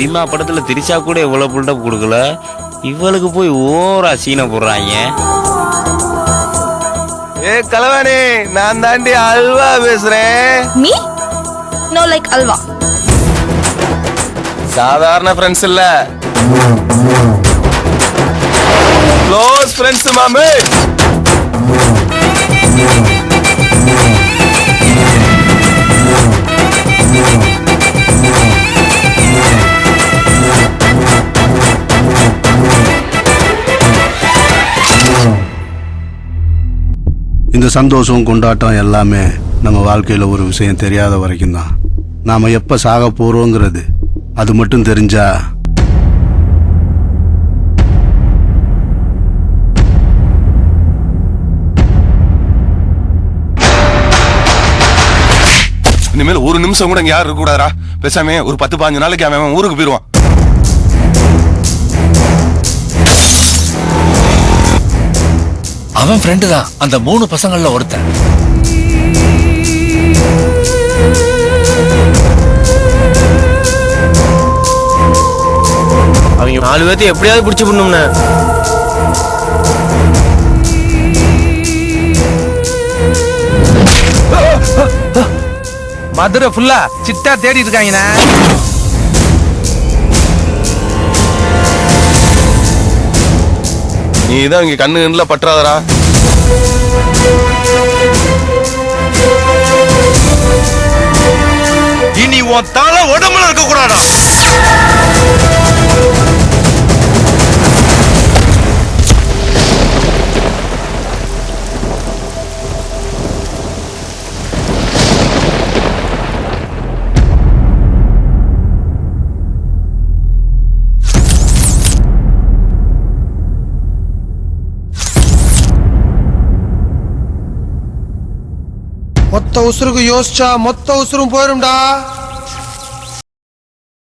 பீமா படத்துல திரிஷா கூட இவ்வளவு புல்டப் கொடுக்கல, இவளுக்கு போய் ஓரா சீனை போடுறாங்க. ஏ கலவாணி, நான் தாண்டி அல்வா பேசுறேன். Me no like halwa. சாதாரண ஃப்ரெண்ட்ஸ் இல்ல, க்ளோஸ் ஃப்ரெண்ட்ஸ் மாமே. இந்த சந்தோஷம் கொண்டாட்டம் எல்லாமே நம்ம வாழ்க்கையில ஒரு விஷயம் தெரியாத வரைக்கும் தான். நாம எப்ப சாக போறோங்கிறது அது மட்டும் தெரிஞ்சா இனிமேல் ஒரு நிமிஷம் கூட இங்க யாரும் இருக்க கூடாதா? பேசாம ஒரு 10-15 நாளைக்கு அவன் ஊருக்கு போயிருவான். அவன் ஃப்ரெண்டு தான் அந்த 3 பசங்கள்ல ஒருத்தன். அவங்க 4 பேர்த்து எப்படியாவது பிடிச்சு பண்ணும்னு. மதுரை ஃபுல்லா சிட்டா தேடி இருக்காங்கண்ணா. நீ தான் இங்க கண்ணுல பற்றாதரா. இனி உன் தலை உடம்புல இருக்க கூடாதா? மொத்த உசுருக்கு யோசிச்சா மொத்த உசுரும் போயிரும்டா.